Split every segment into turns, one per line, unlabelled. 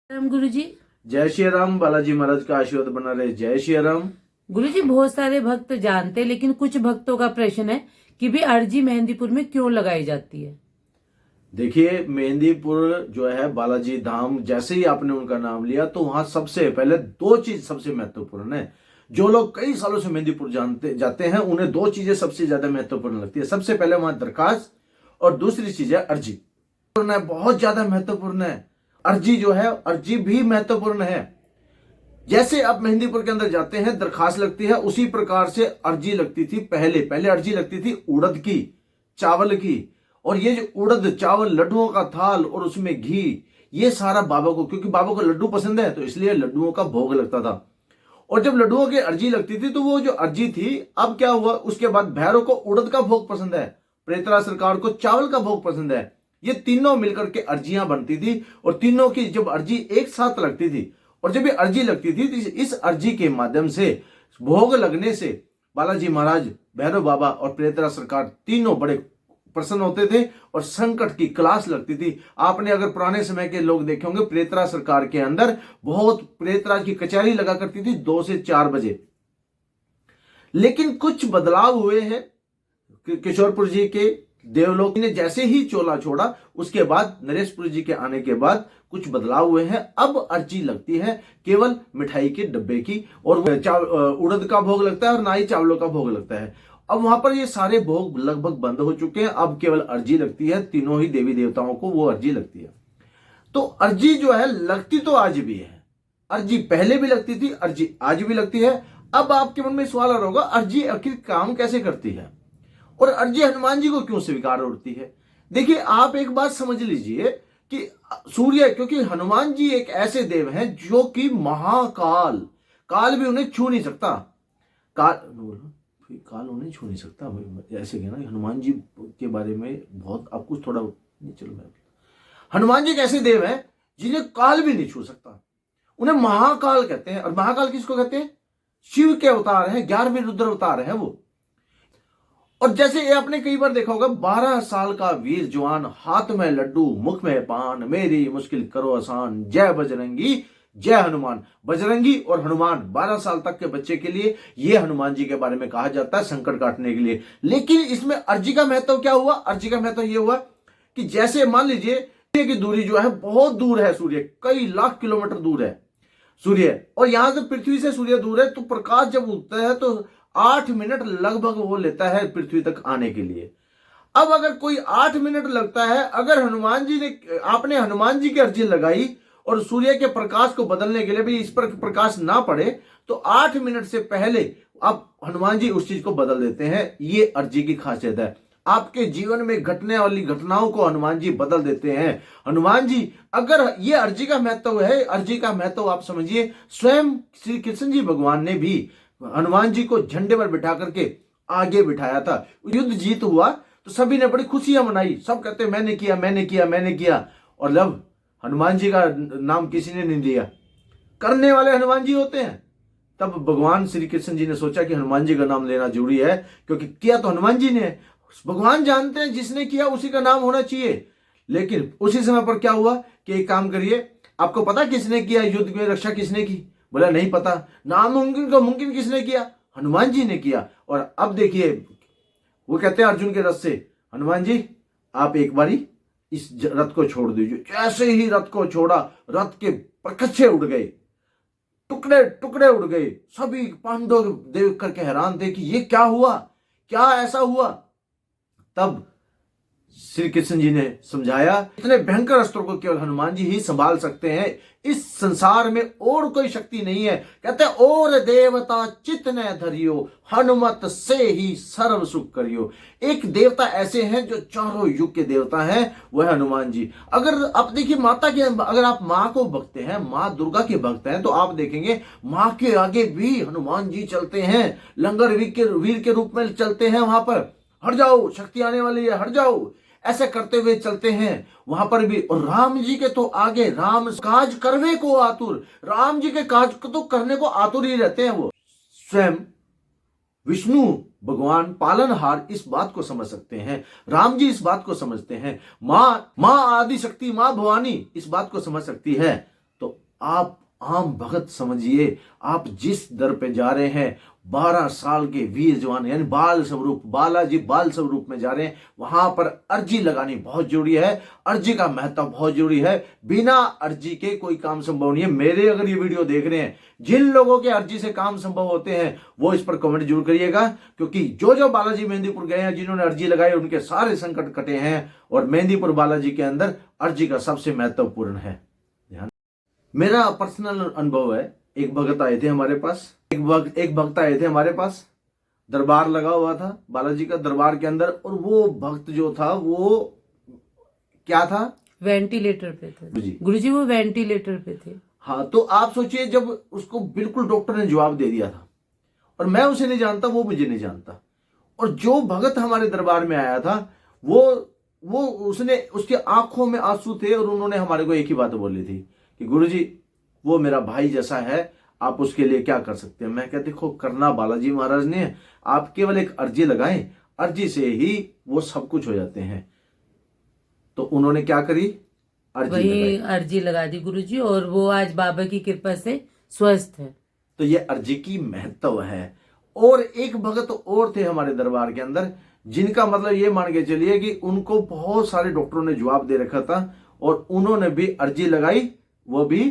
राम गुरु जी।
जय श्री राम। बालाजी महाराज का आशीर्वाद बना रहे। जय श्री राम।
गुरु जी, बहुत सारे भक्त जानते हैं, लेकिन कुछ भक्तों का प्रश्न है कि भी अर्जी मेहंदीपुर में क्यों लगाई जाती है।
देखिए, मेहंदीपुर जो है बालाजी धाम, जैसे ही आपने उनका नाम लिया तो वहां सबसे पहले दो चीज सबसे महत्वपूर्ण है। जो लोग कई सालों से मेहंदीपुर जानते जाते हैं उन्हें दो चीजें सबसे ज्यादा महत्वपूर्ण लगती है। सबसे पहले वहां दरखास्त और दूसरी चीज है अर्जी। बहुत ज्यादा महत्वपूर्ण है। अर्जी जो है, अर्जी भी महत्वपूर्ण है। जैसे आप मेहंदीपुर के अंदर जाते हैं दरखास्त लगती है, उसी प्रकार से अर्जी लगती थी। पहले पहले अर्जी लगती थी उड़द की, चावल की। और ये जो उड़द चावल लड्डुओं का थाल और उसमें घी, ये सारा बाबा को, क्योंकि बाबा को लड्डू पसंद है तो इसलिए लड्डुओं का भोग लगता था। और जब लड्डुओं की अर्जी लगती थी तो वो जो अर्जी थी, अब क्या हुआ, उसके बाद भैरव को उड़द का भोग पसंद है, प्रेतरा सरकार को चावल का भोग पसंद है। ये तीनों मिलकर के अर्जियां बनती थी और तीनों की जब अर्जी एक साथ लगती थी और जब ये अर्जी लगती थी तो इस अर्जी के माध्यम से भोग लगने से बालाजी महाराज, भैरव बाबा और प्रेतरा सरकार तीनों बड़े प्रसन्न होते थे और संकट की क्लास लगती थी। आपने अगर पुराने समय के लोग देखे होंगे, प्रेतरा सरकार के अंदर बहुत प्रेतराज की कचहरी लगा करती थी 2 से 4 बजे। लेकिन कुछ बदलाव हुए हैं। किशोरपुर जी के देवलोक ने जैसे ही चोला छोड़ा, उसके बाद नरेशपुर जी के आने के बाद कुछ बदलाव हुए हैं। अब अर्जी लगती है केवल मिठाई के डब्बे की, और उड़द का भोग लगता है और ना ही चावलों का भोग लगता है। अब वहां पर ये सारे भोग लगभग बंद हो चुके हैं। अब केवल अर्जी लगती है, तीनों ही देवी देवताओं को वो अर्जी लगती है। तो अर्जी जो है लगती तो आज भी है। अर्जी पहले भी लगती थी, अर्जी आज भी लगती है। अब आपके मन में सवाल आ रहा होगा, अर्जी आखिर काम कैसे करती है और अर्जी हनुमान जी को क्यों स्वीकार होती है। देखिए, आप एक बात समझ लीजिए कि सूर्य, क्योंकि हनुमान जी एक ऐसे देव हैं जो कि महाकाल, काल भी उन्हें छू नहीं सकता। काल उन्हें छू नहीं सकता, ऐसे कहना। हनुमान जी के बारे में बहुत आप कुछ थोड़ा नहीं, चलो मैं, हनुमान जी एक ऐसे देव हैं जिन्हें काल भी नहीं छू सकता। उन्हें महाकाल कहते हैं। और महाकाल किसको कहते हैं? शिव के अवतार हैं, 11वें रुद्र अवतार हैं वो। और जैसे ये आपने कई बार देखा होगा, 12 साल का वीर जवान, हाथ में लड्डू मुख में पान, मेरी मुश्किल करो आसान, जय बजरंगी जय हनुमान। बजरंगी और हनुमान 12 साल तक के बच्चे के लिए ये हनुमान जी के बारे में कहा जाता है, संकट काटने के लिए। लेकिन इसमें अर्जी का महत्व क्या हुआ? अर्जी का महत्व ये हुआ कि जैसे मान लीजिए सूर्य की दूरी जो है बहुत दूर है, सूर्य कई लाख किलोमीटर दूर है सूर्य, और यहां से पृथ्वी से सूर्य दूर है, तो प्रकाश जब उगता है तो 8 मिनट लगभग वो लेता है पृथ्वी तक आने के लिए। अब अगर कोई 8 मिनट लगता है, अगर हनुमान जी ने, आपने हनुमान जी की अर्जी लगाई और सूर्य के प्रकाश को बदलने के लिए भी इस पर प्रकाश ना पड़े, तो 8 मिनट से पहले आप हनुमान जी उस चीज को बदल देते हैं। ये अर्जी की खासियत है। आपके जीवन में घटने वाली घटनाओं को हनुमान जी बदल देते हैं। हनुमान जी, अगर ये अर्जी का महत्व है, अर्जी का महत्व आप समझिए, स्वयं श्री कृष्ण जी भगवान ने भी हनुमान जी को झंडे पर बिठा करके आगे बिठाया था। युद्ध जीत हुआ तो सभी ने बड़ी खुशियां मनाई, सब कहते मैंने किया मैंने किया मैंने किया। और जब हनुमान जी का नाम किसी ने नहीं लिया, करने वाले हनुमान जी होते हैं, तब भगवान श्री कृष्ण जी ने सोचा कि हनुमान जी का नाम लेना जरूरी है, क्योंकि किया तो हनुमान जी ने। भगवान जानते हैं जिसने किया उसी का नाम होना चाहिए। लेकिन उसी समय पर क्या हुआ कि एक काम करिए, आपको पता किसने किया युद्ध में रक्षा, किसने की? बोला नहीं पता। नामुमकिन को मुमकिन किसने किया? हनुमान जी ने किया। और अब देखिए, वो कहते हैं अर्जुन के रथ से, हनुमान जी आप एक बारी इस रथ को छोड़ दीजिए। जैसे ही रथ को छोड़ा, रथ के परखच्चे उड़ गए, टुकड़े टुकड़े उड़ गए। सभी पांडव देख करके हैरान थे कि ये क्या हुआ, क्या ऐसा हुआ। तब श्री कृष्ण जी ने समझाया, इतने भयंकर अस्त्रों को केवल हनुमान जी ही संभाल सकते हैं, इस संसार में और कोई शक्ति नहीं है। कहते और देवता चित न धरियो, हनुमत से ही सर्व सुख करियो। एक देवता ऐसे हैं जो चारों युग के देवता हैं, वह हनुमान जी। अगर आप देखिए माता के, अगर आप माँ को भक्ते हैं, माँ दुर्गा के भक्त हैं, तो आप देखेंगे माँ के आगे भी हनुमान जी चलते हैं, लंगर वीर के रूप में चलते हैं। वहां पर हट जाओ, शक्ति आने वाली है, हट जाओ, ऐसे करते हुए चलते हैं वहां पर भी। और राम जी के तो आगे, राम काज करवे को आतुर, राम जी के काज को तो करने को आतुर ही रहते हैं। वो स्वयं विष्णु भगवान पालनहार इस बात को समझ सकते हैं, राम जी इस बात को समझते हैं, मां आदि शक्ति, मां भवानी इस बात को समझ सकती है। तो आप आम भगत समझिए, आप जिस दर पे जा रहे हैं, 12 साल के वीर जवान यानी बाल स्वरूप, बालाजी बाल स्वरूप में जा रहे हैं, वहां पर अर्जी लगानी बहुत जरूरी है। अर्जी का महत्व बहुत जरूरी है। बिना अर्जी के कोई काम संभव नहीं है। मेरे अगर ये वीडियो देख रहे हैं, जिन लोगों के अर्जी से काम संभव होते हैं वो इस पर कमेंट जरूर करिएगा, क्योंकि जो जो बालाजी मेहंदीपुर गए हैं, जिन्होंने अर्जी लगाई, उनके सारे संकट कटे हैं। और मेहंदीपुर बालाजी के अंदर अर्जी का सबसे महत्वपूर्ण है। मेरा पर्सनल अनुभव है, एक भगत आए थे हमारे पास, एक भक्त आए थे हमारे पास, दरबार लगा हुआ था बालाजी का दरबार के अंदर, और वो भक्त जो था वो क्या था,
वेंटिलेटर पे थे गुरुजी, वो वेंटिलेटर पे थे।
हाँ, तो आप सोचिए, जब उसको बिल्कुल डॉक्टर ने जवाब दे दिया था, और मैं उसे नहीं जानता, वो मुझे नहीं जानता, और जो भगत हमारे दरबार में आया था वो उसने, उसकी आंखों में आंसू थे, और उन्होंने हमारे को एक ही बात बोली थी कि गुरुजी वो मेरा भाई जैसा है, आप उसके लिए क्या कर सकते हैं। मैं कहते देखो, करना बालाजी महाराज ने, आप केवल एक अर्जी लगाएं, अर्जी से ही वो सब कुछ हो जाते हैं। तो उन्होंने क्या करी,
वही अर्जी लगा दी गुरुजी, और वो आज बाबा की कृपा से स्वस्थ है।
तो ये अर्जी की महत्व है। और एक भगत और थे हमारे दरबार के अंदर, जिनका मतलब ये मान के चलिए कि उनको बहुत सारे डॉक्टरों ने जवाब दे रखा था, और उन्होंने भी अर्जी लगाई, वो भी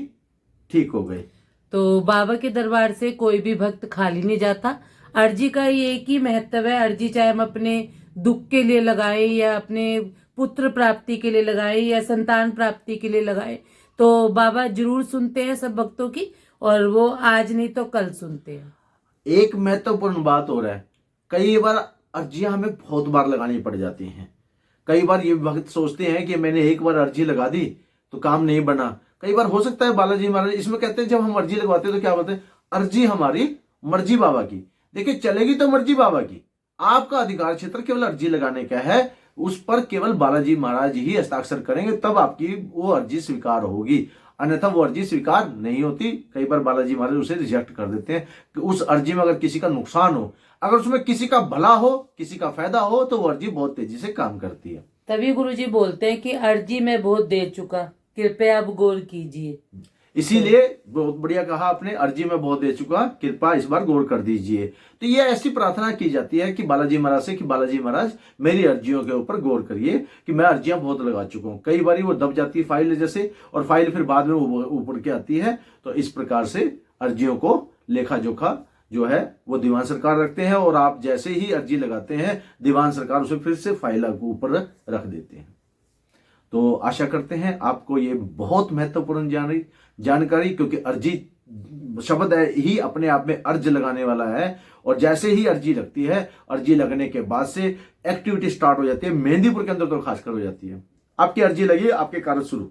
ठीक हो गए।
तो बाबा के दरबार से कोई भी भक्त खाली नहीं जाता। अर्जी का ये एक ही महत्व है, अर्जी चाहे हम अपने दुख के लिए लगाए, या अपने पुत्र प्राप्ति के लिए लगाए, या संतान प्राप्ति के लिए लगाए, तो बाबा जरूर सुनते हैं सब भक्तों की, और वो आज नहीं तो कल सुनते हैं।
एक महत्वपूर्ण बात हो रहा है, कई बार अर्जियां हमें बहुत बार लगानी पड़ जाती हैं। कई बार ये भक्त सोचते हैं कि मैंने एक बार अर्जी लगा दी तो काम नहीं बना। कई बार हो सकता है बालाजी महाराज इसमें कहते हैं, जब हम अर्जी लगवाते हैं तो क्या बोलते हैं, अर्जी हमारी मर्जी बाबा की। देखिए, चलेगी तो मर्जी बाबा की, आपका अधिकार क्षेत्र केवल अर्जी लगाने का है, उस पर केवल बालाजी महाराज ही हस्ताक्षर करेंगे, तब आपकी वो अर्जी स्वीकार होगी, अन्यथा वो अर्जी स्वीकार नहीं होती। कई बार बालाजी महाराज उसे रिजेक्ट कर देते हैं कि उस अर्जी में अगर किसी का नुकसान हो, अगर उसमें किसी का भला हो, किसी का फायदा हो, तो वो अर्जी बहुत तेजी से काम करती है।
तभी गुरुजी बोलते हैं कि अर्जी मैं बहुत दे चुका, कृपया अब गौर कीजिए।
इसीलिए बहुत बढ़िया कहा आपने, अर्जी में बहुत दे चुका, कृपया इस बार गौर कर दीजिए। तो ये ऐसी प्रार्थना की जाती है कि बालाजी महाराज से, कि बालाजी महाराज मेरी अर्जियों के ऊपर गौर करिए, कि मैं अर्जियां बहुत लगा चुका हूं। कई बार वो दब जाती है फाइल जैसे, और फाइल फिर बाद में ऊपर के आती है। तो इस प्रकार से अर्जियों को लेखा जोखा जो है वो दीवान सरकार रखते हैं, और आप जैसे ही अर्जी लगाते हैं, दीवान सरकार उसे फिर से फाइल ऊपर रख देते हैं। तो आशा करते हैं आपको ये बहुत महत्वपूर्ण जानकारी, क्योंकि अर्जी शब्द है ही अपने आप में अर्ज लगाने वाला है, और जैसे ही अर्जी लगती है, अर्जी लगने के बाद से एक्टिविटी स्टार्ट हो जाती है। मेहंदीपुर के अंदर तो खासकर हो जाती है, आपकी अर्जी लगी, आपके कार्य शुरू।